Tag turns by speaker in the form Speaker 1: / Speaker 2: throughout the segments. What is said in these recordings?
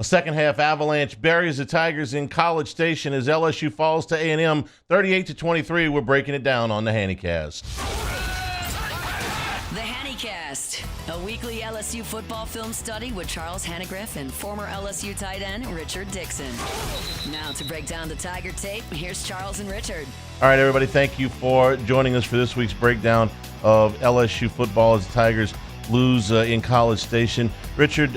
Speaker 1: A second-half avalanche buries the Tigers in College Station as LSU falls to A&M 38-23. We're breaking it down on the Hannacast.
Speaker 2: The Hannacast, a weekly LSU football film study with Charles Hannagriff and former LSU tight end Richard Dickson. Now to break down the Tiger tape, here's Charles and Richard.
Speaker 1: All right, everybody, thank you for joining us for this week's breakdown of LSU football as the Tigers lose in College Station. Richard,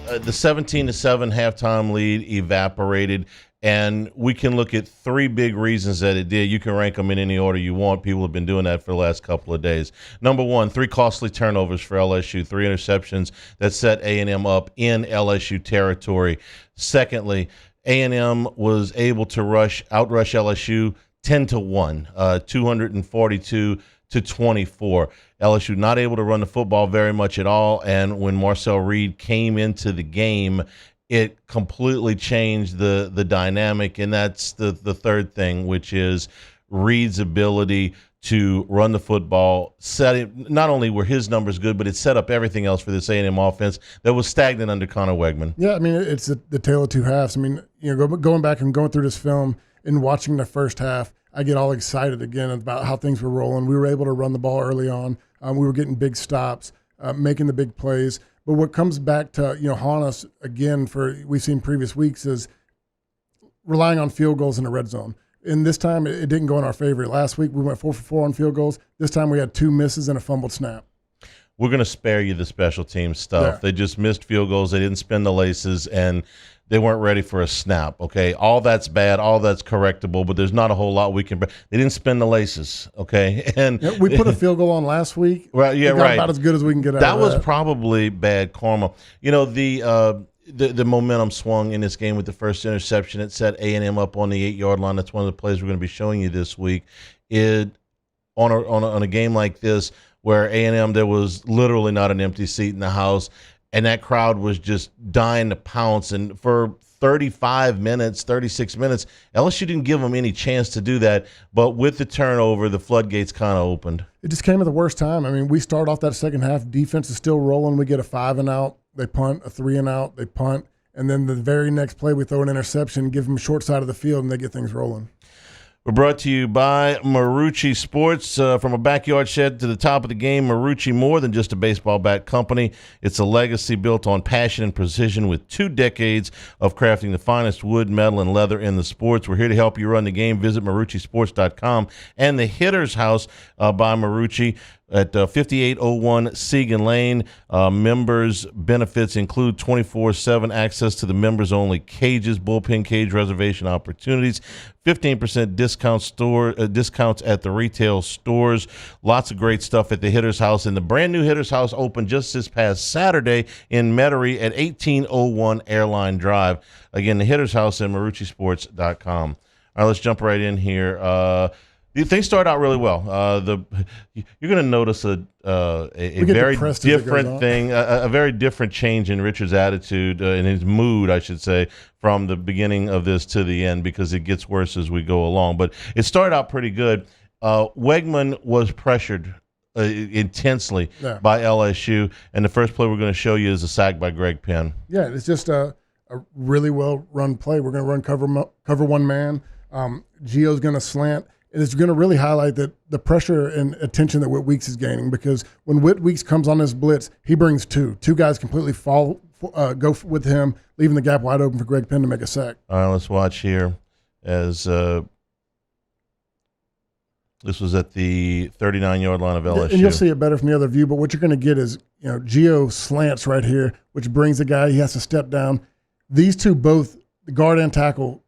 Speaker 1: the 17-7 halftime lead evaporated, and we can look at three big reasons that it did. You can rank them in any order you want. People have been doing that for the last couple of days. Number one, 3 costly turnovers for LSU, 3 interceptions that set A&M up in LSU territory. Secondly, A&M was able to outrush LSU 10-1, 242-24. LSU not able to run the football very much at all, and when Marcel Reed came into the game, it completely changed the dynamic, and that's the third thing, which is Reed's ability to run the football. Not only were his numbers good, but it set up everything else for this A&M offense that was stagnant under Connor Wegman.
Speaker 3: Yeah, I mean, it's the tale of two halves. I mean, going back and going through this film and watching the first half, I get all excited again about how things were rolling. We were able to run the ball early on. We were getting big stops, making the big plays. But what comes back to haunt us again for we've seen previous weeks is relying on field goals in the red zone. And this time it didn't go in our favor. Last week we went 4 for 4 on field goals. This time we had 2 misses and a fumbled snap.
Speaker 1: We're going to spare you the special team stuff. Yeah. They just missed field goals. They didn't spin the laces, and they weren't ready for a snap, okay? All that's bad. All that's correctable, but there's not a whole lot we can – they didn't spin the laces, okay? And
Speaker 3: yeah, we put a field goal on last week.
Speaker 1: Right, yeah, right.
Speaker 3: About as good as we can get out of that.
Speaker 1: That was probably bad karma. The momentum swung in this game with the first interception. It set A&M up on the 8-yard line. That's one of the plays we're going to be showing you this week. On a game like this where A&M, there was literally not an empty seat in the house, and that crowd was just dying to pounce. And for 36 minutes, LSU didn't give them any chance to do that. But with the turnover, the floodgates kind of opened.
Speaker 3: It just came at the worst time. I mean, we start off that second half. Defense is still rolling. We get a 5-and-out. They punt, a 3-and-out. They punt. And then the very next play, we throw an interception, give them a short side of the field, and they get things rolling.
Speaker 1: We're brought to you by Marucci Sports. From a backyard shed to the top of the game, Marucci, more than just a baseball bat company. It's a legacy built on passion and precision with 2 decades of crafting the finest wood, metal, and leather in the sports. We're here to help you run the game. Visit MarucciSports.com and the Hitter's House by Marucci at 5801 Segan Lane. Members' benefits include 24/7 access to the members-only cages, bullpen cage reservation opportunities, 15% discounts at the retail stores. Lots of great stuff at the Hitter's House. And the brand-new Hitter's House opened just this past Saturday in Metairie at 1801 Airline Drive. Again, the Hitter's House at MarucciSports.com. All right, let's jump right in here. Things started out really well. You're going to notice a very different thing, a very different change in Richard's attitude, in his mood, I should say, from the beginning of this to the end, because it gets worse as we go along. But it started out pretty good. Wegman was pressured intensely by LSU, and the first play we're going to show you is a sack by Greg Penn. Yeah,
Speaker 3: it's just a really well-run play. We're going to run cover one man. Gio's going to slant. And it's going to really highlight the pressure and attention that Whit Weeks is gaining, because when Whit Weeks comes on this blitz, he brings 2 guys completely go with him, leaving the gap wide open for Greg Penn to make a sack.
Speaker 1: All right, let's watch here as this was at the 39-yard line of LSU.
Speaker 3: And you'll see it better from the other view, but what you're going to get is, Gio slants right here, which brings the guy, he has to step down. These 2 both, the guard and tackle,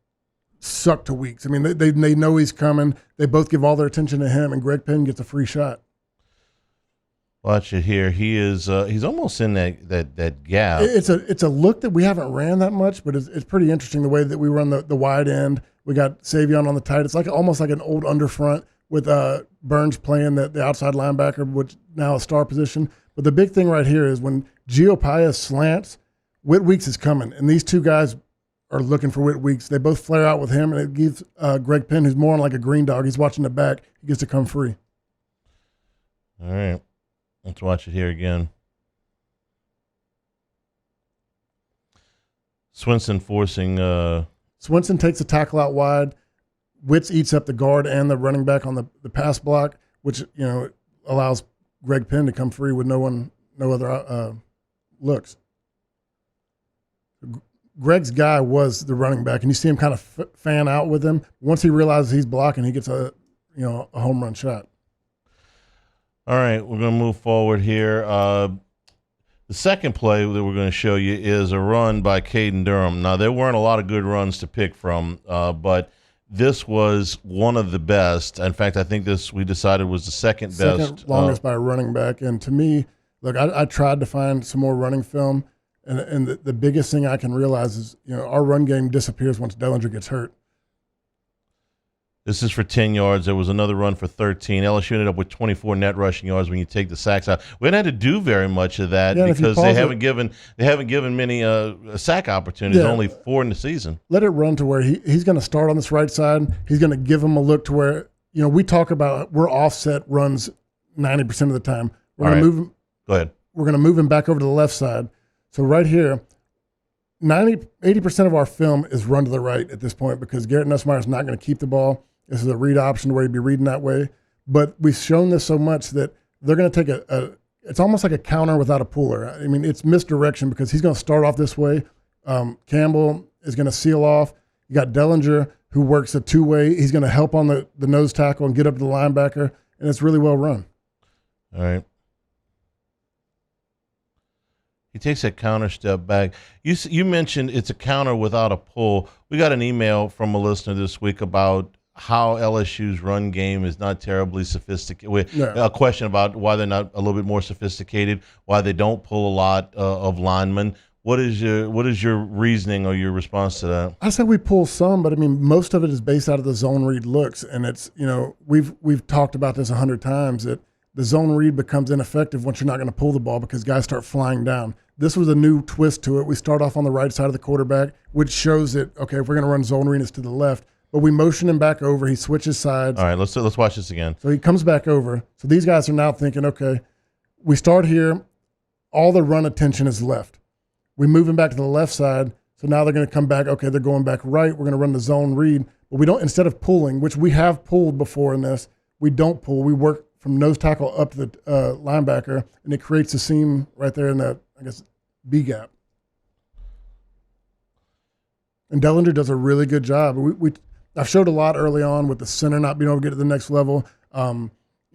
Speaker 3: suck to Weeks. I mean, they know he's coming. They both give all their attention to him, and Greg Penn gets a free shot.
Speaker 1: Watch it here. He is he's almost in that gap.
Speaker 3: It's a look that we haven't ran that much, but it's pretty interesting the way that we run the wide end. We got Savion on the tight. It's almost like an old underfront with Burns playing the outside linebacker, which now a star position. But the big thing right here is when Gio Paez slants, Whit Weeks is coming, and these 2 guys are looking for Whit Weeks. They both flare out with him, and it gives Greg Penn, who's more on like a green dog, he's watching the back, he gets to come free.
Speaker 1: All right. Let's watch it here again. Swinson forcing.
Speaker 3: Swinson takes a tackle out wide. Witz eats up the guard and the running back on the pass block, which allows Greg Penn to come free with no other looks. Greg's guy was the running back, and you see him kind of fan out with him. Once he realizes he's blocking, he gets a home run shot.
Speaker 1: All right, we're going to move forward here. The second play that we're going to show you is a run by Caden Durham. Now, there weren't a lot of good runs to pick from, but this was one of the best. In fact, I think we decided was the second best.
Speaker 3: Longest by a running back. And to me, look, I tried to find some more running film, and the biggest thing I can realize is, our run game disappears once Dellinger gets hurt.
Speaker 1: This is for 10 yards. There was another run for 13. LSU ended up with 24 net rushing yards when you take the sacks out. We haven't had to do very much of that because they haven't given many sack opportunities. Yeah. Only 4 in the season.
Speaker 3: Let it run to where he's going to start on this right side. He's going to give him a look to where we talk about we're offset runs 90% of the time. We're going to move him.
Speaker 1: Go ahead.
Speaker 3: We're going to move him back over to the left side. So right here, 80% of our film is run to the right at this point because Garrett Nussmeier is not going to keep the ball. This is a read option where you'd be reading that way. But we've shown this so much that they're going to take it's almost like a counter without a puller. I mean, it's misdirection because he's going to start off this way. Campbell is going to seal off. You got Dellinger, who works a two-way. He's going to help on the nose tackle and get up to the linebacker, and it's really well run.
Speaker 1: All right. He takes that counter step back. You mentioned it's a counter without a pull. We got an email from a listener this week about how LSU's run game is not terribly sophisticated. A question about why they're not a little bit more sophisticated, why they don't pull a lot of linemen. What is your reasoning or your response to that?
Speaker 3: I said we pull some, but I mean most of it is based out of the zone read looks, and it's we've talked about this 100 times that the zone read becomes ineffective once you're not going to pull the ball because guys start flying down. This was a new twist to it. We start off on the right side of the quarterback, which shows that okay, if we're going to run zone read, it's to the left. But we motion him back over. He switches sides.
Speaker 1: All right, let's watch this again.
Speaker 3: So he comes back over. So these guys are now thinking, okay, we start here. All the run attention is left. We move him back to the left side. So now they're going to come back. Okay, they're going back right. We're going to run the zone read. But we don't, instead of pulling, which we have pulled before in this, we don't pull. We work from nose tackle up to the linebacker, and it creates a seam right there in that, I guess, B gap. And Dellinger does a really good job. I've showed a lot early on with the center not being able to get to the next level.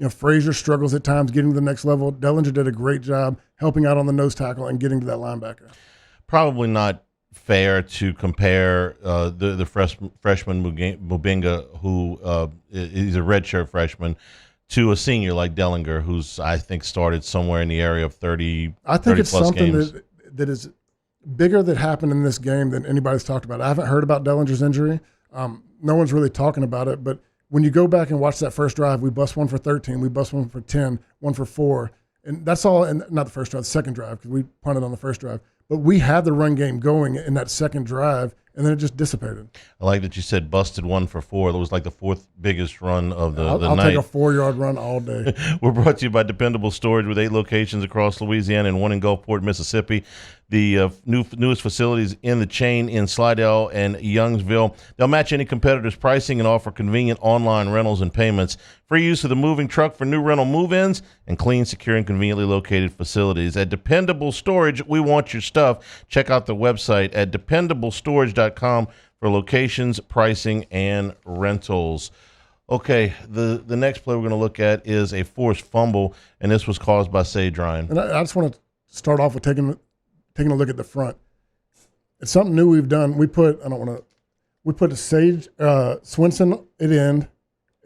Speaker 3: Frazier struggles at times getting to the next level. Dellinger did a great job helping out on the nose tackle and getting to that linebacker.
Speaker 1: Probably not fair to compare the freshman Mubinga, who is a redshirt freshman, to a senior like Dellinger, who's I think started somewhere in the area of 30.
Speaker 3: I think it's something
Speaker 1: games.
Speaker 3: that is bigger that happened in this game than anybody's talked about. I haven't heard about Dellinger's injury. No one's really talking about it, but when you go back and watch that first drive, we bust one for 13, we bust one for 10, one for 4, and that's all. And not the first drive, the second drive, because we punted on the first drive. But we had the run game going in that second drive, and then it just dissipated.
Speaker 1: I like that you said busted 1 for 4. That was like the 4th biggest run of the night.
Speaker 3: I'll take a 4-yard run all day.
Speaker 1: We're brought to you by Dependable Storage with 8 locations across Louisiana and 1 in Gulfport, Mississippi. The newest facilities in the chain in Slidell and Youngsville. They'll match any competitor's pricing and offer convenient online rentals and payments. Free use of the moving truck for new rental move-ins and clean, secure, and conveniently located facilities. At Dependable Storage, we want your stuff. Check out the website at dependablestorage.com for locations, pricing, and rentals. Okay, the next play we're going to look at is a forced fumble, and this was caused by Sage Ryan.
Speaker 3: And I just want to start off with taking a look at the front. It's something new we've done. We put a Sage Swinson at end,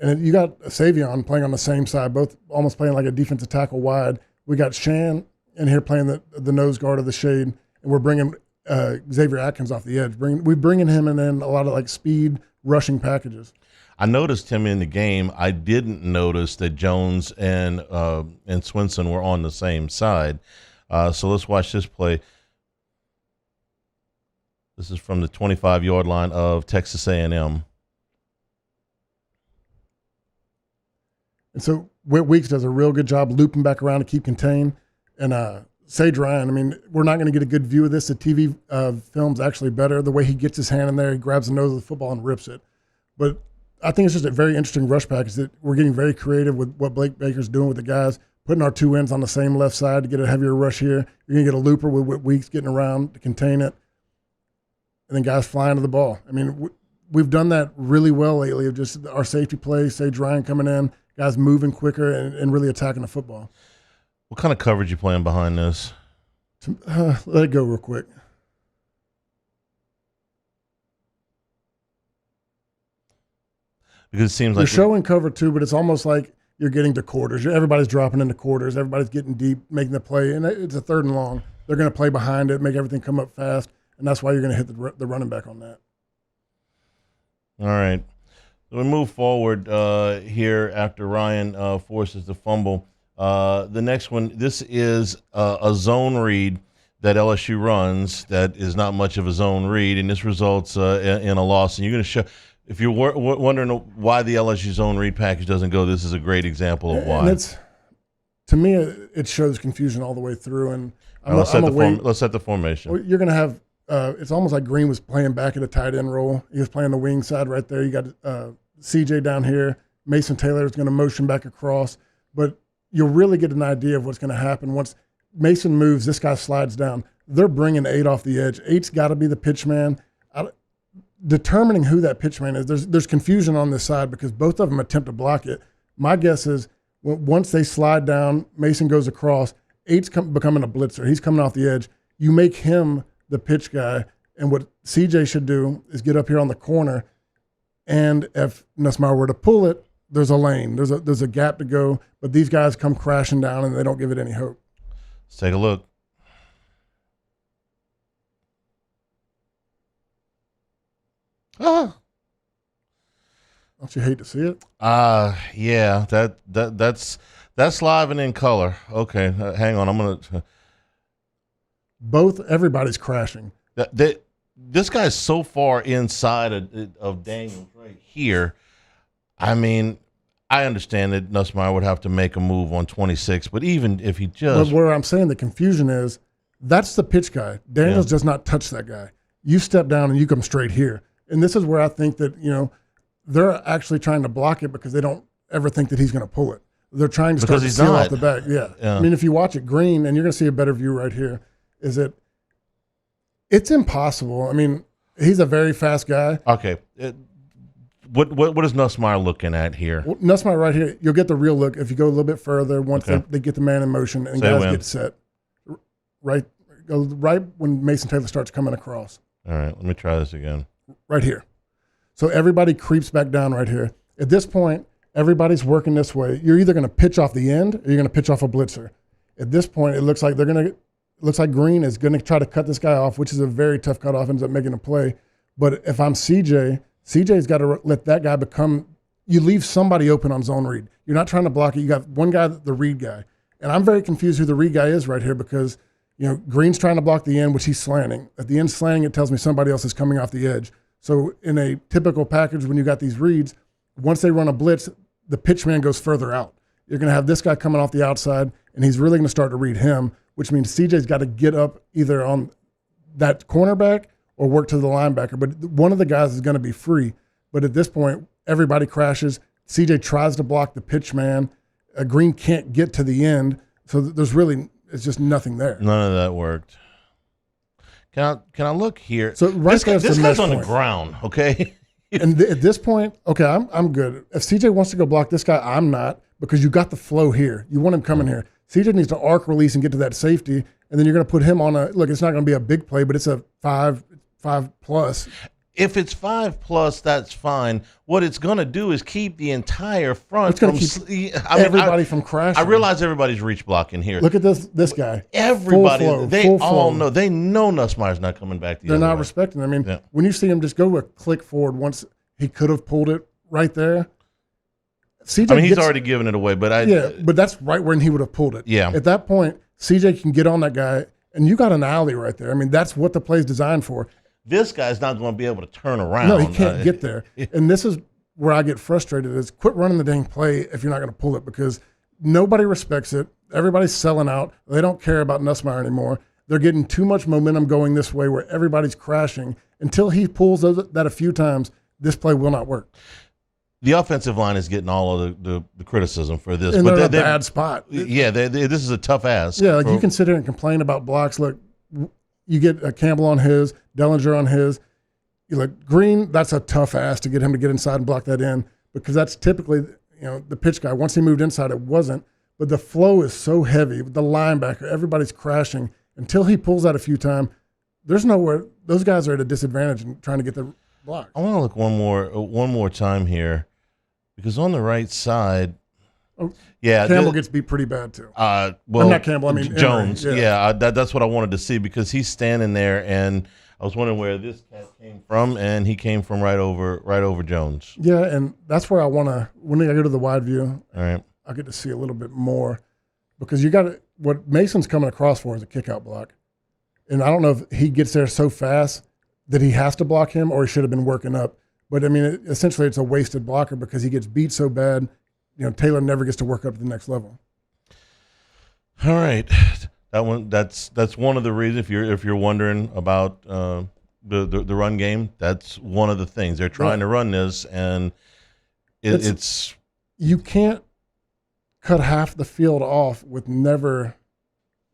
Speaker 3: and you got Savion playing on the same side, both almost playing like a defensive tackle wide. We got Shan in here playing the nose guard of the shade, and we're bringing Xavier Atkins off the edge. We're bringing him in a lot of like speed rushing packages.
Speaker 1: I noticed him in the game. I didn't notice that Jones and Swinson were on the same side. So let's watch this play. This is from the 25-yard line of Texas A&M. And
Speaker 3: so Whit Weeks does a real good job looping back around to keep contained. And Sage Ryan, I mean, we're not going to get a good view of this. The TV film's actually better. The way he gets his hand in there, he grabs the nose of the football and rips it. But I think it's just a very interesting rush package that we're getting very creative with what Blake Baker's doing with the guys, putting our two ends on the same left side to get a heavier rush here. You're going to get a looper with Whit Weeks getting around to contain it, and then guys flying to the ball. I mean, we've done that really well lately, of just our safety play, Sage Ryan coming in, guys moving quicker and really attacking the football.
Speaker 1: What kind of coverage you playing behind this?
Speaker 3: Let it go real quick.
Speaker 1: Because it seems
Speaker 3: You're
Speaker 1: like
Speaker 3: showing cover too, but it's almost like you're getting to quarters. Everybody's dropping into quarters. Everybody's getting deep, making the play, and it's a 3rd and long. They're going to play behind it, make everything come up fast, and that's why you're going to hit the running back on that.
Speaker 1: All right. So we move forward here after Ryan forces the fumble. The next one, this is a zone read that LSU runs that is not much of a zone read, and this results in a loss. And you're going to show – if you're wondering why the LSU zone read package doesn't go, this is a great example of why.
Speaker 3: And to me, it shows confusion all the way through. And
Speaker 1: let's set the formation.
Speaker 3: You're going to have it's almost like Green was playing back at a tight end role. He was playing the wing side right there. You got CJ down here. Mason Taylor is going to motion back across. But you'll really get an idea of what's going to happen. Once Mason moves, this guy slides down. They're bringing 8 off the edge. 8's got to be the pitch man. Determining who that pitch man is, there's confusion on this side because both of them attempt to block it. My guess is once they slide down, Mason goes across, 8's becoming a blitzer. He's coming off the edge. You make him the pitch guy, and what CJ should do is get up here on the corner, and if Nussmeier were to pull it, there's a lane. There's a gap to go, but these guys come crashing down, and they don't give it any hope.
Speaker 1: Let's take a look.
Speaker 3: Don't you hate to see it?
Speaker 1: Yeah, that's live and in color. Okay, hang on. I'm gonna.
Speaker 3: Everybody's crashing.
Speaker 1: This guy's so far inside of Daniels right here. I mean, I understand that Nussmeier would have to make a move on 26, but even if he just.
Speaker 3: But where I'm saying the confusion is, that's the pitch guy. Daniels does not touch that guy. You step down and you come straight here. And this is where I think that, they're actually trying to block it because they don't ever think that he's going to pull it. They're trying to start to seal off the back. Yeah. I mean, if you watch it green, and you're going to see a better view right here, is that it's impossible. I mean, he's a very fast guy.
Speaker 1: Okay. What is Nussmeier looking at here?
Speaker 3: Well, Nussmeier right here, you'll get the real look if you go a little bit further once they get the man in motion and guys get set. Right when Mason Taylor starts coming across.
Speaker 1: All right, let me try this again.
Speaker 3: Right here. So everybody creeps back down right here. At this point, everybody's working this way. You're either going to pitch off the end or you're going to pitch off a blitzer. At this point, it looks like Green is going to try to cut this guy off, which is a very tough cutoff, ends up making a play. But if I'm CJ's got to let that guy you leave somebody open on zone read. You're not trying to block it. You got one guy, the read guy. And I'm very confused who the read guy is right here because Green's trying to block the end, which he's slanting. At the end slanting, it tells me somebody else is coming off the edge. So in a typical package, when you got these reads, once they run a blitz, the pitch man goes further out. You're going to have this guy coming off the outside, and he's really going to start to read him, which means CJ's got to get up either on that cornerback or work to the linebacker. But one of the guys is going to be free. But at this point, everybody crashes. CJ tries to block the pitch man. Green can't get to the end. So it's just nothing there.
Speaker 1: None of that worked. Can I look here?
Speaker 3: So this guy's
Speaker 1: on the ground, okay?
Speaker 3: And at this point, okay, I'm good. If CJ wants to go block this guy, I'm not, because you got the flow here. You want him coming here. CJ needs to arc release and get to that safety, and then you're going to put him on it's not going to be a big play, but it's a 5 plus.
Speaker 1: If it's 5+, that's fine. What it's going to do is keep the entire front.
Speaker 3: It's going to keep everybody from crashing.
Speaker 1: I realize everybody's reach blocking here.
Speaker 3: Look at this guy.
Speaker 1: Everybody,
Speaker 3: full flow.
Speaker 1: know. They know Nussmeier's not coming back the other way.
Speaker 3: They're not respecting it. I mean, when you see him just go a click forward once he could have pulled it right there. CJ
Speaker 1: he's already given it away, but
Speaker 3: but that's right when he would have pulled it.
Speaker 1: Yeah.
Speaker 3: At that point, CJ can get on that guy, and you got an alley right there. I mean, that's what the play's designed for.
Speaker 1: This guy's not going to be able to turn around.
Speaker 3: No, he can't get there. And this is where I get frustrated is quit running the dang play if you're not going to pull it, because Nobody respects it. Everybody's selling out. They don't care about Nussmeier anymore. They're getting too much momentum going this way where everybody's crashing. Until he pulls that a few times, this play will not work.
Speaker 1: The offensive line is getting all of the criticism for this.
Speaker 3: And they're in a bad spot.
Speaker 1: Yeah, this is a tough ask.
Speaker 3: Yeah, like you can sit here and complain about blocks. Look, you get Campbell on his, Dellinger on his. You look, Green, that's a tough ask to get him to get inside and block that in because that's typically, the pitch guy. Once he moved inside, it wasn't. But the flow is so heavy. The linebacker, everybody's crashing. Until he pulls that a few times, there's nowhere. Those guys are at a disadvantage in trying to get the block.
Speaker 1: I want to look one more time here because on the right side,
Speaker 3: Campbell gets beat pretty bad too.
Speaker 1: Well,
Speaker 3: not Campbell. I mean
Speaker 1: Jones.
Speaker 3: Emery,
Speaker 1: That's what I wanted to see because he's standing there, and I was wondering where this cat came from, and he came from right over Jones.
Speaker 3: Yeah, and that's where I want to. When I go to the wide view,
Speaker 1: all right,
Speaker 3: I get to see a little bit more because you got what Mason's coming across for is a kick out block, and I don't know if he gets there so fast that he has to block him or he should have been working up. But I mean, essentially, it's a wasted blocker because he gets beat so bad. Taylor never gets to work up to the next level.
Speaker 1: All right, that's one of the reasons if you're wondering about the run game. That's one of the things they're trying to run this, and it's
Speaker 3: you can't cut half the field off with never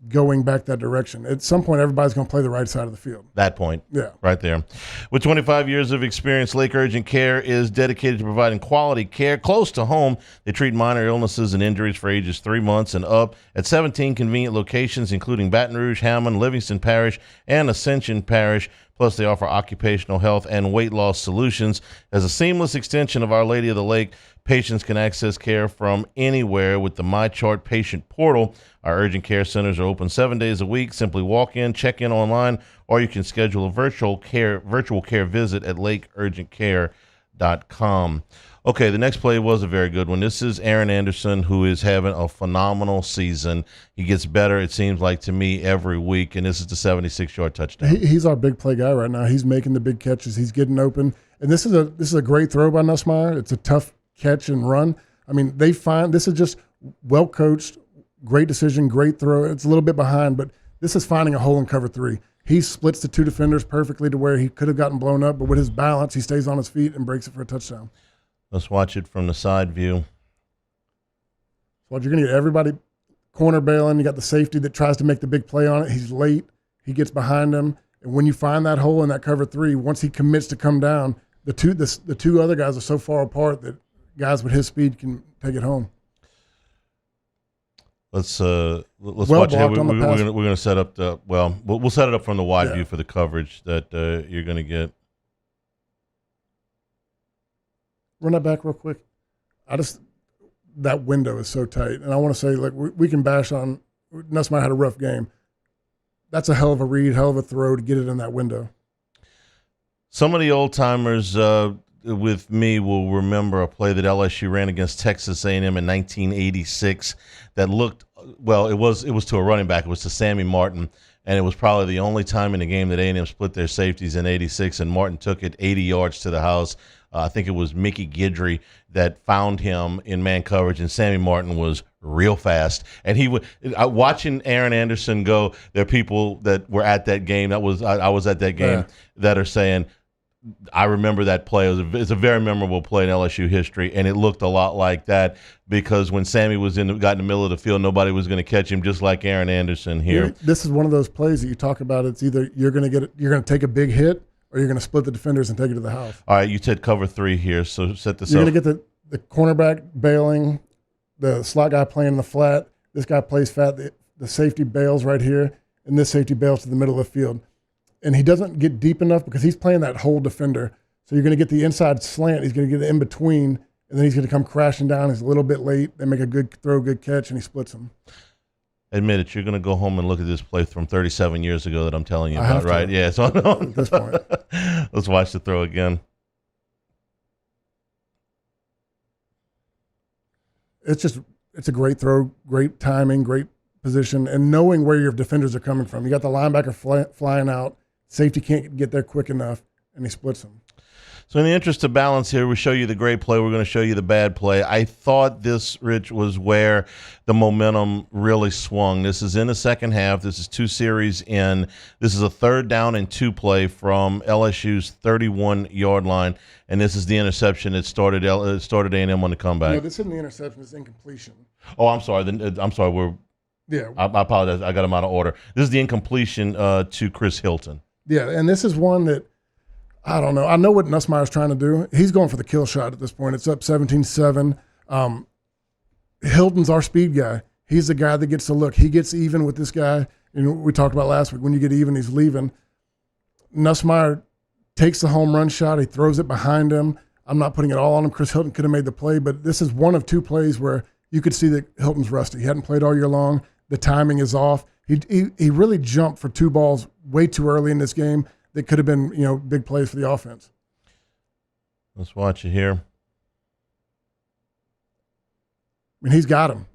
Speaker 3: going back that direction. At some point, everybody's going to play the right side of the field.
Speaker 1: That point.
Speaker 3: Yeah.
Speaker 1: Right there. With 25 years of experience, Lake Urgent Care is dedicated to providing quality care close to home. They treat minor illnesses and injuries for ages 3 months and up at 17 convenient locations, including Baton Rouge, Hammond, Livingston Parish, and Ascension Parish. Plus, they offer occupational health and weight loss solutions. As a seamless extension of Our Lady of the Lake, patients can access care from anywhere with the MyChart patient portal. Our urgent care centers are open 7 days a week. Simply walk in, check in online, or you can schedule a virtual care visit at lakeurgentcare.com. Okay, the next play was a very good one. This is Aaron Anderson, who is having a phenomenal season. He gets better, it seems like to me, every week, and this is the 76-yard touchdown.
Speaker 3: He's our big play guy right now. He's making the big catches. He's getting open. And this is a great throw by Nussmeier. It's a tough catch and run. I mean, this is just well coached, great decision, great throw. It's a little bit behind, but this is finding a hole in cover 3. He splits the two defenders perfectly to where he could have gotten blown up, but with his balance, he stays on his feet and breaks it for a touchdown.
Speaker 1: Let's watch it from the side view.
Speaker 3: Well, you're going to get everybody corner bailing. You got the safety that tries to make the big play on it. He's late. He gets behind him. And when you find that hole in that cover 3, once he commits to come down, the two other guys are so far apart that guys with his speed can take it home.
Speaker 1: Let's watch it. We're going to set up we'll set it up from the wide view for the coverage that you're going to get.
Speaker 3: Run that back real quick. That window is so tight, and I want to say, like, we can bash on Nussmeier had a rough game. That's a hell of a read, hell of a throw to get it in that window.
Speaker 1: Some of the old timers with me will remember a play that LSU ran against Texas A&M in 1986 that looked it was to a running back. It was to Sammy Martin, and it was probably the only time in the game that A&M split their safeties in 86, and Martin took it 80 yards to the house. I think it was Mickey Guidry that found him in man coverage, and Sammy Martin was real fast. And he would watching Aaron Anderson go. There are people that were at that game. I was at that game that are saying, I remember that play. It's a very memorable play in LSU history, and it looked a lot like that because when Sammy got in the middle of the field, nobody was going to catch him, just like Aaron Anderson here.
Speaker 3: This is one of those plays that you talk about. It's either you're going to take a big hit, or you're going to split the defenders and take it to the house.
Speaker 1: All right, you said cover 3 here, so set this up.
Speaker 3: You're going to get the cornerback bailing, the slot guy playing in the flat. This guy plays fat. The safety bails right here, and this safety bails to the middle of the field. And he doesn't get deep enough because he's playing that whole defender. So you're going to get the inside slant. He's going to get in between, and then he's going to come crashing down. He's a little bit late. They make a good throw, good catch, and he splits them.
Speaker 1: Admit it, you're going to go home and look at this play from 37 years ago that I'm telling you about, right? Yeah, so at
Speaker 3: this point.
Speaker 1: Let's watch the throw again.
Speaker 3: It's a great throw, great timing, great position, and knowing where your defenders are coming from. You got the linebacker flying out. Safety can't get there quick enough, and he splits them.
Speaker 1: So in the interest of balance here, we show you the great play. We're going to show you the bad play. I thought this, Rich, was where the momentum really swung. This is in the second half. This is 2 series in. This is a 3rd down and 2 play from LSU's 31-yard line, and this is the interception that started A&M on the comeback.
Speaker 3: No, this isn't the interception. It's incompletion.
Speaker 1: Oh, I'm sorry. I'm sorry. I apologize. I got them out of order. This is the incompletion to Chris Hilton.
Speaker 3: Yeah, and this is one that I don't know. I know what Nussmeier's trying to do. He's going for the kill shot at this point. It's up 17-7. Hilton's our speed guy. He's the guy that gets to look. He gets even with this guy. We talked about last week. When you get even, he's leaving. Nussmeier takes the home run shot. He throws it behind him. I'm not putting it all on him. Chris Hilton could have made the play, but this is one of 2 plays where you could see that Hilton's rusty. He hadn't played all year long. The timing is off. He really jumped for 2 balls way too early in this game. That could have been, big plays for the offense.
Speaker 1: Let's watch it here.
Speaker 3: I mean, he's got him.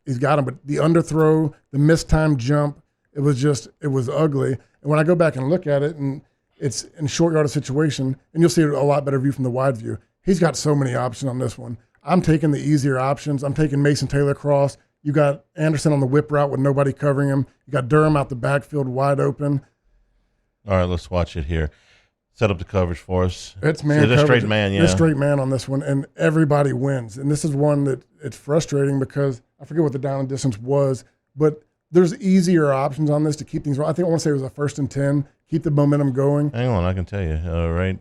Speaker 3: He's got him. But the underthrow, the mistimed jump, it was ugly. And when I go back and look at it, and it's in short yardage situation, and you'll see a lot better view from the wide view. He's got so many options on this one. I'm taking the easier options. I'm taking Mason Taylor across. You got Anderson on the whip route with nobody covering him. You got Durham out the backfield wide open.
Speaker 1: All right, let's watch it here. Set up the coverage for us.
Speaker 3: It's man coverage.
Speaker 1: It's straight man, yeah.
Speaker 3: It's straight man on this one, and everybody wins. And this is one that it's frustrating because I forget what the down and distance was, but there's easier options on this to keep things. I want to say it was a 1st and 10. Keep the momentum going.
Speaker 1: Hang on, I can tell you. All right.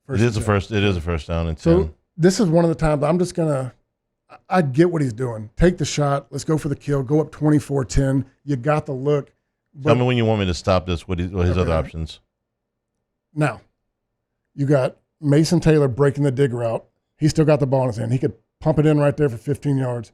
Speaker 1: It is a first down and 10.
Speaker 3: So this is one of the times I'm just gonna. I get what he's doing. Take the shot. Let's go for the kill. Go up 24-10. You got the look.
Speaker 1: Tell me when you want me to stop this. What his other options?
Speaker 3: Now, you got Mason Taylor breaking the dig route. He still got the ball in his hand. He could pump it in right there for 15 yards.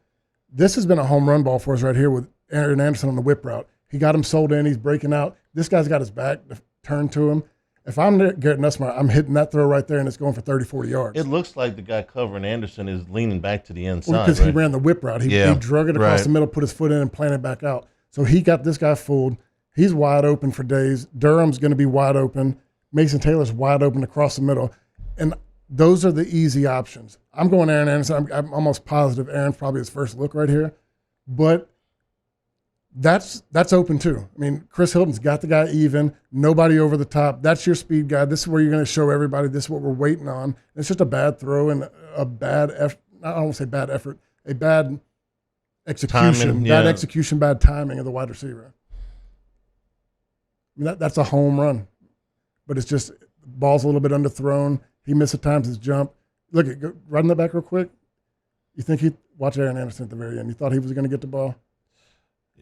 Speaker 3: This has been a home run ball for us right here with Aaron Anderson on the whip route. He got him sold in. He's breaking out. This guy's got his back turned to him. If I'm Garrett Nussmeier, I'm hitting that throw right there, and it's going for 30, 40 yards.
Speaker 1: It looks like the guy covering Anderson is leaning back to the inside.
Speaker 3: Because he ran the whip route. He drug it across the middle, put his foot in, and planted back out. So he got this guy fooled. He's wide open for days. Durham's going to be wide open. Mason Taylor's wide open across the middle. And those are the easy options. I'm going Aaron Anderson. I'm almost positive Aaron's probably his first look right here. But that's open too. I mean, Chris Hilton's got the guy even, nobody over the top. That's your speed guy. This is where you're going to show everybody this is what we're waiting on. It's just a bad throw and a bad effort. I don't want to say bad effort, a bad execution. Bad execution, bad timing of the wide receiver. I mean, that's a home run. But it's just ball's a little bit underthrown. He missed at times his jump. Look, run that back real quick. You think watch Aaron Anderson at the very end. You thought he was going to get the ball?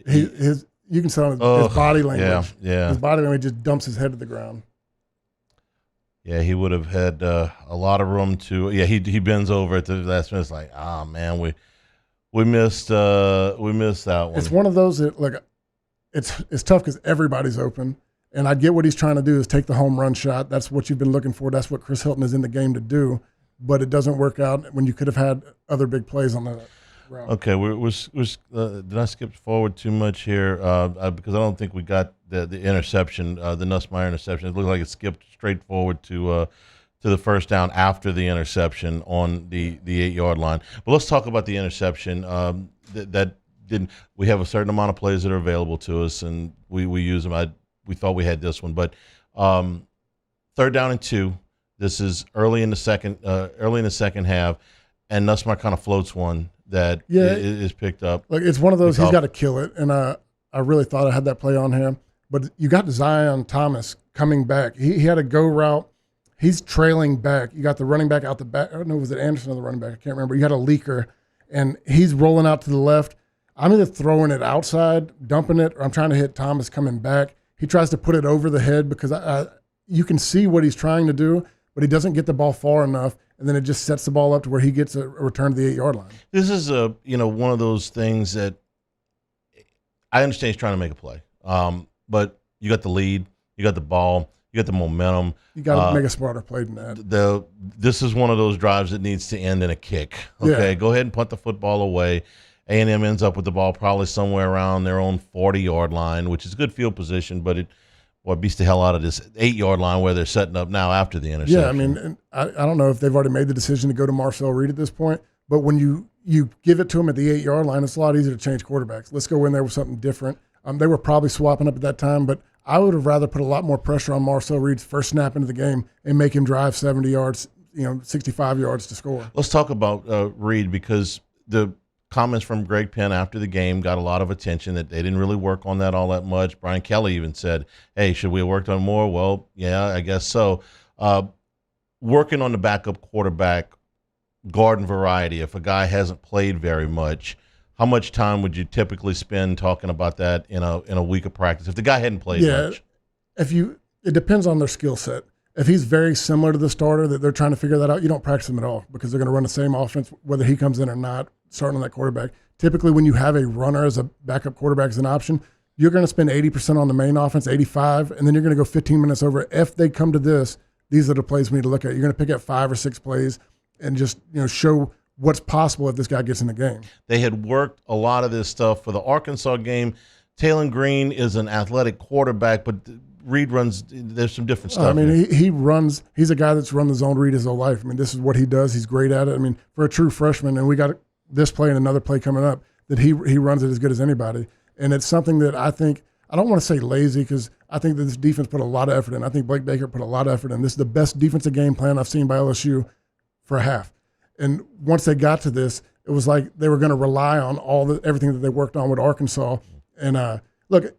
Speaker 3: You can tell his body language.
Speaker 1: Yeah.
Speaker 3: His body language just dumps his head to the ground.
Speaker 1: Yeah, he would have had a lot of room to. Yeah, he bends over at the last minute. It's like, man, we missed that one.
Speaker 3: It's one of those that it's tough because everybody's open, and I get what he's trying to do is take the home run shot. That's what you've been looking for. That's what Chris Hilton is in the game to do, but it doesn't work out when you could have had other big plays on that.
Speaker 1: Okay, did I skip forward too much here? Because I don't think we got the interception, the Nussmeier interception. It looked like it skipped straight forward to the first down after the interception on the 8-yard line. But let's talk about the interception. That didn't. We have a certain amount of plays that are available to us, and we use them. We thought we had this one, but 3rd down and 2. This is early in the second half, and Nussmeier kind of floats one that is picked up.
Speaker 3: Like it's one of those, he's got to kill it. And I really thought I had that play on him. But you got Zion Thomas coming back. He had a go route. He's trailing back. You got the running back out the back. I don't know, was it Anderson or the running back? I can't remember. You had a leaker, and he's rolling out to the left. I'm either throwing it outside, dumping it, or I'm trying to hit Thomas coming back. He tries to put it over the head because you can see what he's trying to do, but he doesn't get the ball far enough. And then it just sets the ball up to where he gets a return to the 8-yard line.
Speaker 1: This is one of those things that I understand he's trying to make a play. But you got the lead, you got the ball, you got the momentum.
Speaker 3: You got to make a smarter play than that.
Speaker 1: This is one of those drives that needs to end in a kick. Okay, Go ahead and punt the football away. A&M ends up with the ball probably somewhere around their own 40-yard line, which is good field position, but boy, beats the hell out of this 8-yard line where they're setting up now after the interception.
Speaker 3: Yeah, I mean, and I don't know if they've already made the decision to go to Marcel Reed at this point, but when you give it to him at the 8-yard line, it's a lot easier to change quarterbacks. Let's go in there with something different. They were probably swapping up at that time, but I would have rather put a lot more pressure on Marcel Reed's first snap into the game and make him drive 70 yards, 65 yards to score.
Speaker 1: Let's talk about Reed, because the comments from Greg Penn after the game got a lot of attention, that they didn't really work on that all that much. Brian Kelly even said, hey, should we have worked on more? Well, yeah, I guess so. Working on the backup quarterback, garden variety, if a guy hasn't played very much, how much time would you typically spend talking about that in a week of practice if the guy hadn't played much?
Speaker 3: It depends on their skill set. If he's very similar to the starter, that they're trying to figure that out, you don't practice him at all, because they're going to run the same offense whether he comes in or not, starting on that quarterback. Typically, when you have a runner as a backup quarterback as an option, you're going to spend 80% on the main offense, 85, and then you're going to go 15 minutes over. If they come to this, these are the plays we need to look at. You're going to pick up 5 or 6 plays and just show what's possible if this guy gets in the game. They
Speaker 1: had worked a lot of this stuff for the Arkansas game. Taylon Green is an athletic quarterback, but Reed runs, there's some different stuff.
Speaker 3: I mean, he's a guy that's run the zone read his whole life. I mean, this is what he does. He's great at it. I mean, for a true freshman, and we got this play and another play coming up, that he runs it as good as anybody. And it's something that I think, I don't want to say lazy, because I think that this defense put a lot of effort in. I think Blake Baker put a lot of effort in. This is the best defensive game plan I've seen by LSU for a half. And once they got to this, it was like they were going to rely on everything that they worked on with Arkansas. And look,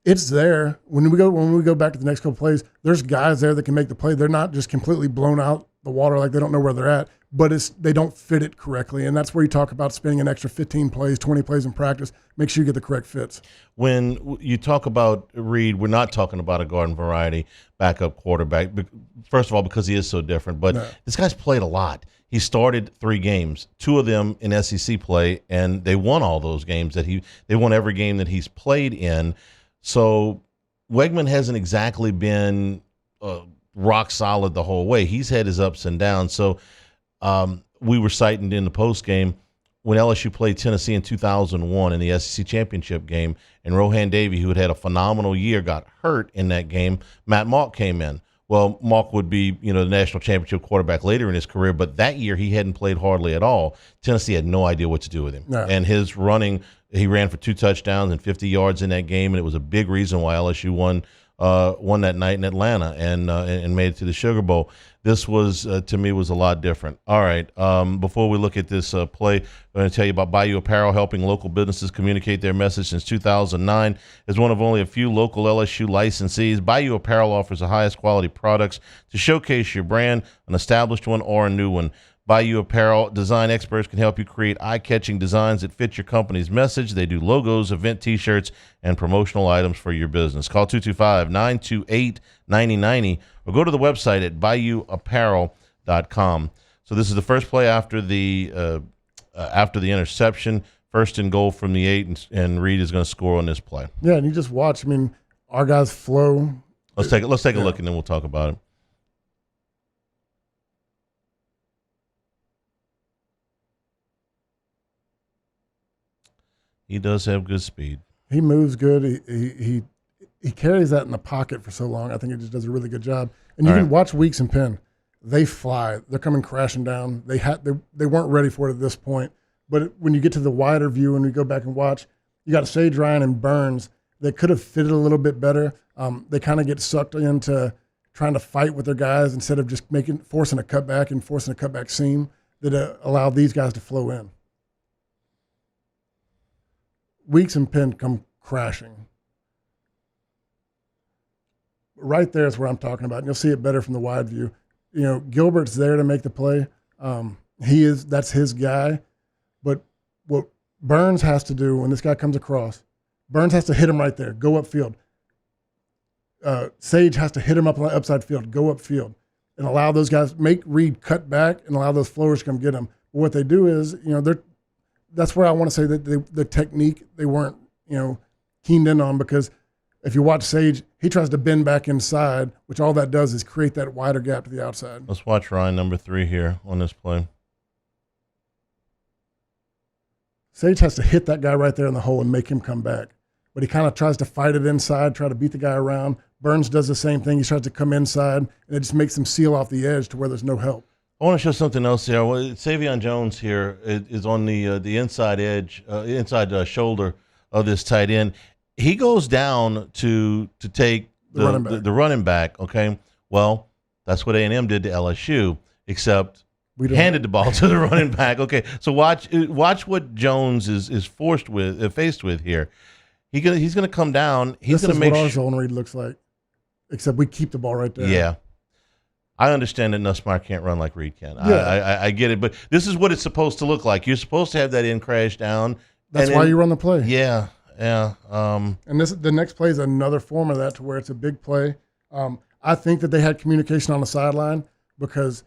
Speaker 3: it's there. When we go back to the next couple plays, there's guys there that can make the play. They're not just completely blown out the water, like they don't know where they're at, but they don't fit it correctly. And that's where you talk about spending an extra 15 plays, 20 plays in practice. Make sure you get the correct fits.
Speaker 1: When you talk about Reed, we're not talking about a garden variety backup quarterback. First of all, because he is so different, but this guy's played a lot. He started 3 games, 2 of them in SEC play, and they won all those games. They won every game that he's played in. So Wegman hasn't exactly been rock solid the whole way. He's had his ups and downs. So we were citing in the post game when LSU played Tennessee in 2001 in the SEC championship game, and Rohan Davey, who had had a phenomenal year, got hurt in that game. Matt Malk came in. Well, Malk would be, the national championship quarterback later in his career, but that year he hadn't played hardly at all. Tennessee had no idea what to do with him. No. And his running, he ran for 2 touchdowns and 50 yards in that game, and it was a big reason why LSU won that night in Atlanta and made it to the Sugar Bowl. This was, to me, was a lot different. All right, before we look at this play, I'm going to tell you about Bayou Apparel, helping local businesses communicate their message since 2009. As one of only a few local LSU licensees, Bayou Apparel offers the highest quality products to showcase your brand, an established one or a new one. Bayou Apparel design experts can help you create eye-catching designs that fit your company's message. They do logos, event T-shirts, and promotional items for your business. Call 225-928-9090 or go to the website at bayouapparel.com. So this is the first play after the interception, 1st and goal from the 8, and Reed is going to score on this play.
Speaker 3: Yeah, and you just watch. I mean, our guys flow.
Speaker 1: Let's take a look, and then we'll talk about it. He does have good speed.
Speaker 3: He moves good. He carries that in the pocket for so long. I think he just does a really good job. And you can watch Weeks and Penn. They fly. They're coming crashing down. They weren't ready for it at this point. But when you get to the wider view and we go back and watch, you got Sage Ryan and Burns that could have fitted a little bit better. They kind of get sucked into trying to fight with their guys instead of just forcing a cutback and forcing a cutback seam that allow these guys to flow in. Weeks and Penn come crashing. Right there is where I'm talking about. And you'll see it better from the wide view. Gilbert's there to make the play. That's his guy. But what Burns has to do when this guy comes across, Burns has to hit him right there, go upfield. Sage has to hit him up on the upside field, go upfield, and allow those guys, make Reed cut back and allow those flowers to come get him. But what they do is, that's where I want to say that the technique they weren't, keened in on, because if you watch Sage, he tries to bend back inside, which all that does is create that wider gap to the outside.
Speaker 1: Let's watch Ryan number 3 here on this play.
Speaker 3: Sage has to hit that guy right there in the hole and make him come back. but he kind of tries to fight it inside, try to beat the guy around. Burns does the same thing. He tries to come inside, and it just makes him seal off the edge to where there's no help.
Speaker 1: I want to show something else here. Well, Savion Jones here is on the inside edge, inside shoulder of this tight end. He goes down to take the running back. Okay, well, that's what A&M did to LSU, except handed the ball to the running back. Okay, so watch what Jones is faced with here. He's gonna come down. He's gonna make
Speaker 3: what our zone read looks like, except we keep the ball right there.
Speaker 1: Yeah. I understand that Nussmeier can't run like Reed can.
Speaker 3: Yeah.
Speaker 1: I get it, but this is what it's supposed to look like. You're supposed to have that end crash down.
Speaker 3: That's why you run the play.
Speaker 1: Yeah.
Speaker 3: And the next play is another form of that, to where it's a big play. I think that they had communication on the sideline, because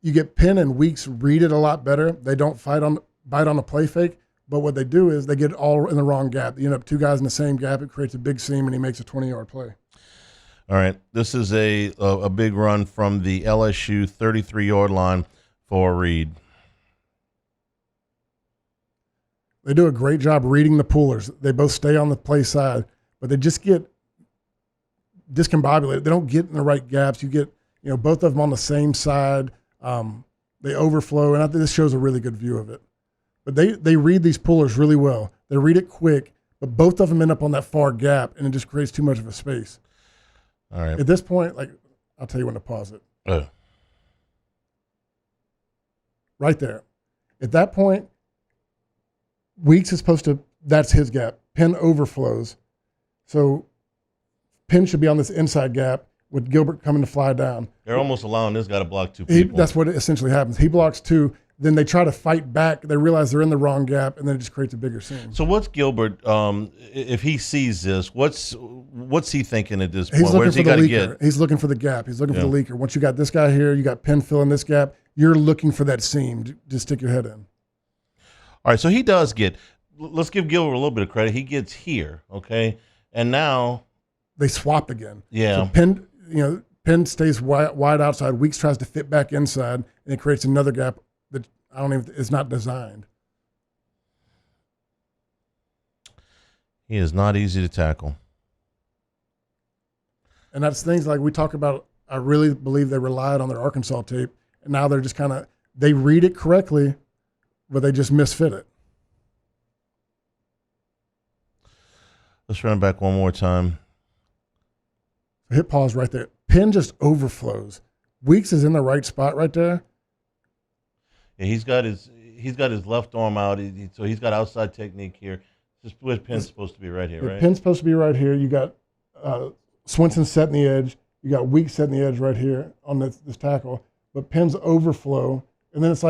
Speaker 3: you get Penn and Weeks read it a lot better. They don't bite on the play fake, but what they do is they get it all in the wrong gap. You end up two guys in the same gap. It creates a big seam, and he makes a 20-yard play.
Speaker 1: All right, this is a big run from the LSU 33-yard line for Reed.
Speaker 3: They do a great job reading the pullers. They both stay on the play side, but they just get discombobulated. They don't get in the right gaps. You get, both of them on the same side. They overflow, and I think this shows a really good view of it. But they read these pullers really well. They read it quick, but both of them end up on that far gap, and it just creates too much of a space.
Speaker 1: All right.
Speaker 3: At this point, I'll tell you when to pause it. Right there. At that point, Weeks is supposed to, that's his gap. Penn overflows. So Penn should be on this inside gap with Gilbert coming to fly down.
Speaker 1: They're almost allowing this guy to block two people.
Speaker 3: That's what essentially happens. He blocks two. Then they try to fight back. They realize they're in the wrong gap, and then it just creates a bigger seam.
Speaker 1: So what's Gilbert, if he sees this, what's he thinking at this point? Where's he got to get?
Speaker 3: He's looking for the gap. He's looking for the leaker. Once you got this guy here, you got Penn filling this gap, you're looking for that seam. Just stick your head in.
Speaker 1: All right, so he does get – let's give Gilbert a little bit of credit. He gets here, okay? And now –
Speaker 3: they swap again.
Speaker 1: Yeah.
Speaker 3: So Penn stays wide outside. Weeks tries to fit back inside, and it creates another gap that is not designed.
Speaker 1: He is not easy to tackle.
Speaker 3: And that's things like we talk about. I really believe they relied on their Arkansas tape, and now they're just they read it correctly, but they just misfit it.
Speaker 1: Let's run it back one more time.
Speaker 3: Hit pause right there. Penn just overflows. Weeks is in the right spot right there.
Speaker 1: Yeah, he's got his left arm out, so he's got outside technique here. Just where Penn's supposed to be right here, right?
Speaker 3: Penn's supposed to be right here. You got Swinson setting the edge. You got Weeks setting the edge right here on this tackle. But Penn's overflow, and then it's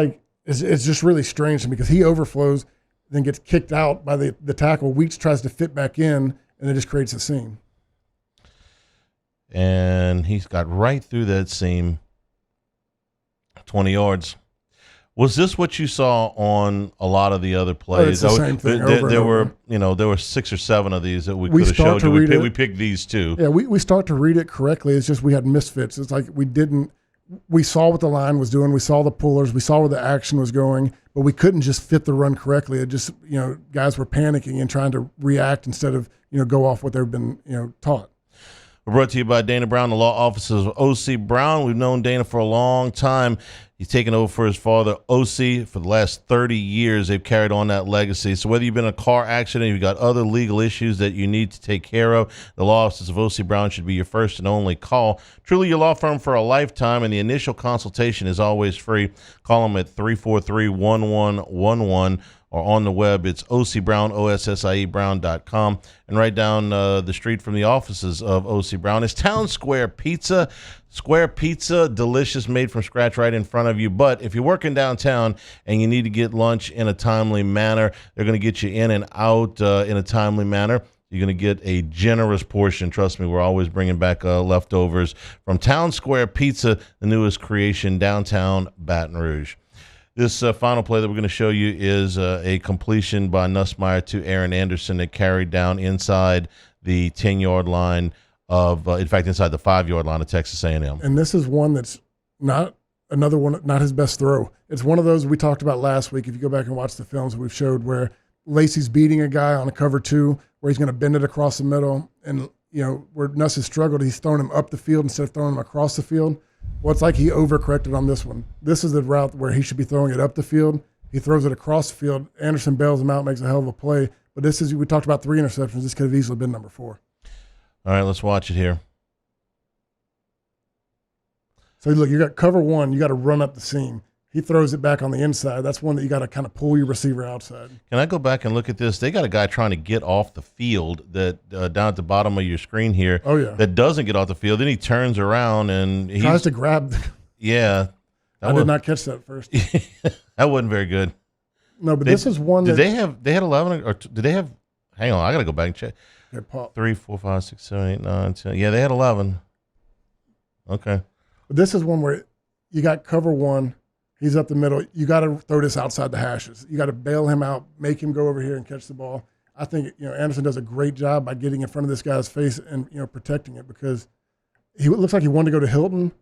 Speaker 3: just really strange to me because he overflows, then gets kicked out by the tackle. Weeks tries to fit back in, and it just creates a seam.
Speaker 1: And he's got right through that seam, 20 yards. Was this what you saw on a lot of the other plays?
Speaker 3: It's the same thing.
Speaker 1: There were 6 or 7 of these that we could have showed you. We picked these two.
Speaker 3: Yeah, we start to read it correctly. It's just we had misfits. It's like we saw what the line was doing. We saw the pullers. We saw where the action was going, but we couldn't just fit the run correctly. It just, guys were panicking and trying to react instead of, go off what they've been, taught.
Speaker 1: We're brought to you by Dana Brown, the law offices of O.C. Brown. We've known Dana for a long time. He's taken over for his father, O.C., for the last 30 years. They've carried on that legacy. So whether you've been in a car accident, you've got other legal issues that you need to take care of, the law offices of O.C. Brown should be your first and only call. Truly your law firm for a lifetime, and the initial consultation is always free. Call them at 343-1111. Or on the web, it's O.C. Brown, OSSIEBrown.com. And right down the street from the offices of O.C. Brown is Town Square Pizza. Square Pizza, delicious, made from scratch right in front of you. But if you're working downtown and you need to get lunch in a timely manner, they're going to get you in and out in a timely manner. You're going to get a generous portion. Trust me, we're always bringing back leftovers from Town Square Pizza, the newest creation, downtown Baton Rouge. This final play that we're going to show you is a completion by Nussmeier to Aaron Anderson that carried down inside the 10-yard line inside the 5-yard line of Texas A&M.
Speaker 3: And this is one that's not his best throw. It's one of those we talked about last week. If you go back and watch the films we've showed where Lacey's beating a guy on a cover 2 where he's going to bend it across the middle. And, where Nuss has struggled, he's throwing him up the field instead of throwing him across the field. Well, it's like he overcorrected on this one. This is the route where he should be throwing it up the field. He throws it across the field. Anderson bails him out, makes a hell of a play. But we talked about 3 interceptions. This could have easily been number 4.
Speaker 1: All right, let's watch it here.
Speaker 3: So, look, you got cover 1. You got to run up the seam. He throws it back on the inside. That's one that you got to kind of pull your receiver outside.
Speaker 1: Can I go back and look at this? They got a guy trying to get off the field that down at the bottom of your screen here.
Speaker 3: Oh, yeah.
Speaker 1: That doesn't get off the field. Then he turns around and he
Speaker 3: tries to grab.
Speaker 1: Yeah.
Speaker 3: I did not catch that first.
Speaker 1: That wasn't very good.
Speaker 3: No, but this is one that.
Speaker 1: They had 11 or did they have? Hang on, I got to go back and check.
Speaker 3: Okay, Paul.
Speaker 1: 3, 4, 5, 6, 7, 8, 9, 10. Yeah, they had 11. Okay.
Speaker 3: But this is one where you got cover 1. He's up the middle. You got to throw this outside the hashes. You got to bail him out, make him go over here and catch the ball. I think Anderson does a great job by getting in front of this guy's face and protecting it, because he looks like he wanted to go to Hilton,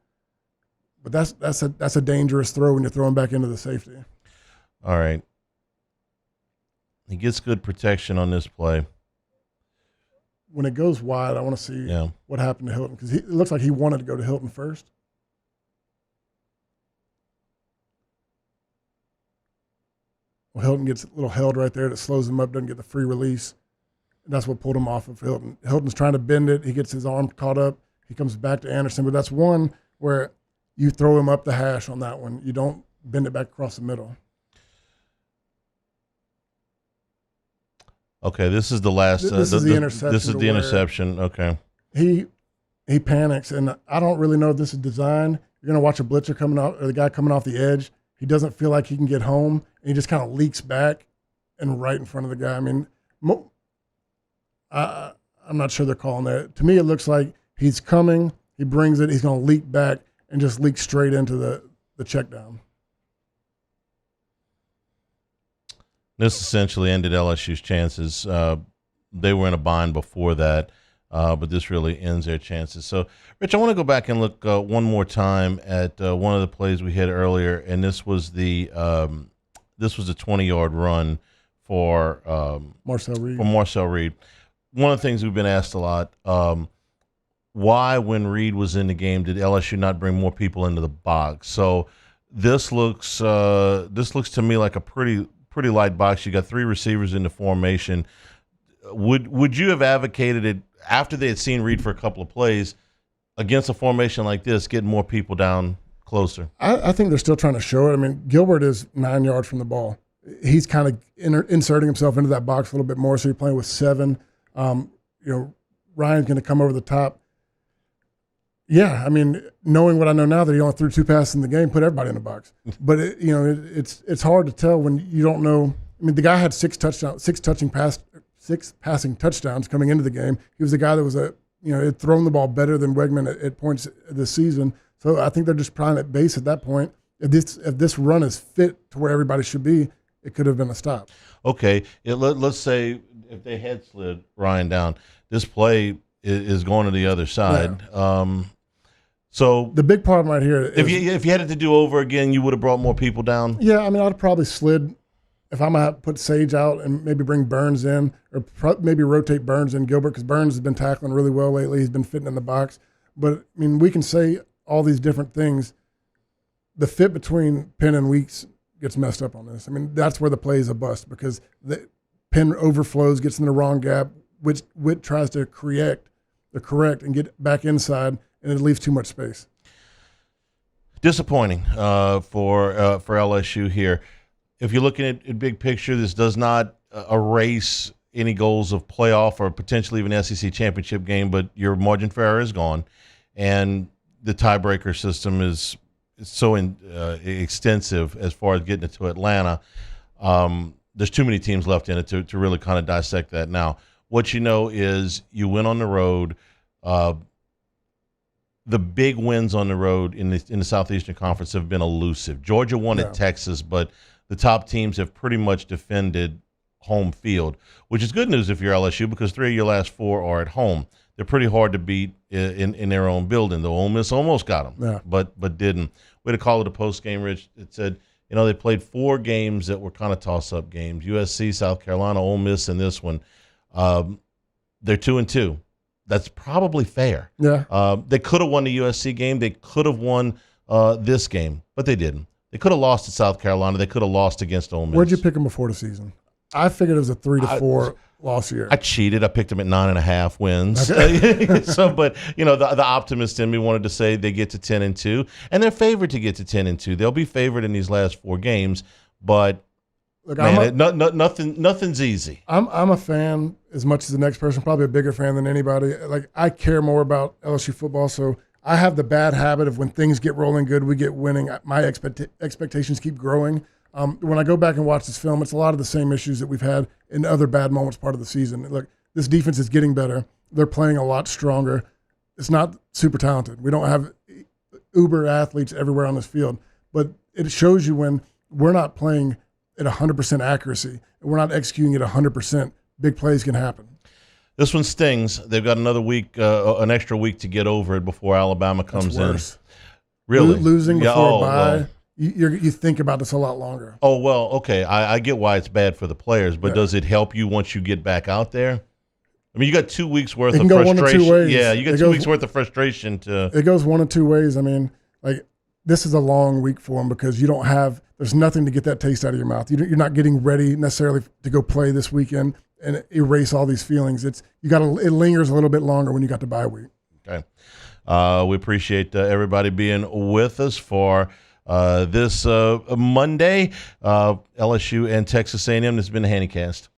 Speaker 3: but that's a dangerous throw when you're throwing back into the safety.
Speaker 1: All right. He gets good protection on this play.
Speaker 3: When it goes wide, I want to see what happened to Hilton, because it looks like he wanted to go to Hilton first. Well, Hilton gets a little held right there that slows him up, doesn't get the free release. And that's what pulled him off of Hilton. Hilton's trying to bend it. He gets his arm caught up. He comes back to Anderson. But that's one where you throw him up the hash on that one. You don't bend it back across the middle.
Speaker 1: Okay, this is the last.
Speaker 3: This is the interception.
Speaker 1: This is the interception. Okay.
Speaker 3: He panics, and I don't really know if this is design. You're going to watch a blitzer coming out, or the guy coming off the edge. He doesn't feel like he can get home, and he just kind of leaks back and right in front of the guy. I mean, I'm not sure they're calling that. To me, it looks like he's coming, he brings it, he's going to leak back and just leak straight into the check down.
Speaker 1: This essentially ended LSU's chances. They were in a bind before that, but this really ends their chances. So, Rich, I want to go back and look one more time at one of the plays we had earlier, and this was the 20-yard run for
Speaker 3: Marcel Reed.
Speaker 1: One of the things we've been asked a lot: why, when Reed was in the game, did LSU not bring more people into the box? So this looks to me like a pretty light box. You got 3 receivers in the formation. Would you have advocated it after they had seen Reed for a couple of plays against a formation like this, getting more people down closer?
Speaker 3: I think they're still trying to show it. I mean, Gilbert is 9 yards from the ball. He's kind of inserting himself into that box a little bit more, so you're playing with 7. Ryan's going to come over the top. Yeah, I mean, knowing what I know now that he only threw 2 passes in the game, put everybody in the box. But it's hard to tell when you don't know. I mean, the guy had 6 passing touchdowns coming into the game. He was the guy that was had thrown the ball better than Wegman at points this season. So I think they're just trying at base at that point. If this run is fit to where everybody should be, it could have been a stop.
Speaker 1: Okay, let's say if they had slid Ryan down, this play is going to the other side. Yeah. So
Speaker 3: the big problem right here is
Speaker 1: if you had it to do over again, you would have brought more people down.
Speaker 3: Yeah, I mean, I'd probably slid. If I'm going to put Sage out and maybe bring Burns in, or maybe rotate Burns and Gilbert, because Burns has been tackling really well lately. He's been fitting in the box. But, I mean, we can say all these different things. The fit between Penn and Weeks gets messed up on this. I mean, that's where the play is a bust, because the Penn overflows, gets in the wrong gap, which Witt tries to correct and get back inside, and it leaves too much space.
Speaker 1: Disappointing for LSU here. If you're looking at big picture, this does not erase any goals of playoff or potentially even SEC championship game, but your margin for error is gone, and the tiebreaker system is so extensive as far as getting it to Atlanta. There's too many teams left in it to really kind of dissect that now. What you know is you win on the road. The big wins on the road in the Southeastern Conference have been elusive. Georgia won at Texas, but the top teams have pretty much defended home field, which is good news if you're LSU, because 3 of your last 4 are at home. They're pretty hard to beat in their own building. The Ole Miss almost got them, but didn't. We had a call at a post game, Rich. It said, they played 4 games that were kind of toss-up games. USC, South Carolina, Ole Miss in this one. They're 2-2. That's probably fair.
Speaker 3: Yeah.
Speaker 1: They could have won the USC game. They could have won this game, but they didn't. They could have lost to South Carolina. They could have lost against Ole Miss.
Speaker 3: Where'd you pick them before the season? I figured it was a 3-4 loss year.
Speaker 1: I cheated. I picked them at 9.5 wins.
Speaker 3: Okay.
Speaker 1: But the optimist in me wanted to say they get to 10-2, and they're favored to get to 10-2. They'll be favored in these last 4 games, but
Speaker 3: Look,
Speaker 1: man, nothing's easy.
Speaker 3: I'm a fan as much as the next person, probably a bigger fan than anybody. Like, I care more about LSU football, so I have the bad habit of when things get rolling good, we get winning. My expectations keep growing. When I go back and watch this film, it's a lot of the same issues that we've had in other bad moments part of the season. Look, this defense is getting better. They're playing a lot stronger. It's not super talented. We don't have uber athletes everywhere on this field, but it shows you when we're not playing at 100% accuracy and we're not executing at 100%, big plays can happen.
Speaker 1: This one stings. They've got another week, an extra week to get over it before Alabama comes in. Really?
Speaker 3: Losing before a bye.
Speaker 1: Well.
Speaker 3: You think about this a lot longer.
Speaker 1: Oh, well, okay. I get why it's bad for the players, but does it help you once you get back out there? I mean, you got 2 weeks worth of frustration.
Speaker 3: One of 2 ways.
Speaker 1: Yeah, you got 2 weeks worth of frustration to.
Speaker 3: It goes one of 2 ways. I mean, like, this is a long week for them because you don't have. There's nothing to get that taste out of your mouth. You're not getting ready necessarily to go play this weekend and erase all these feelings. It lingers a little bit longer when you got the bye week.
Speaker 1: Okay, we appreciate everybody being with us for. This Monday, LSU and Texas A&M. This has been the Handycast.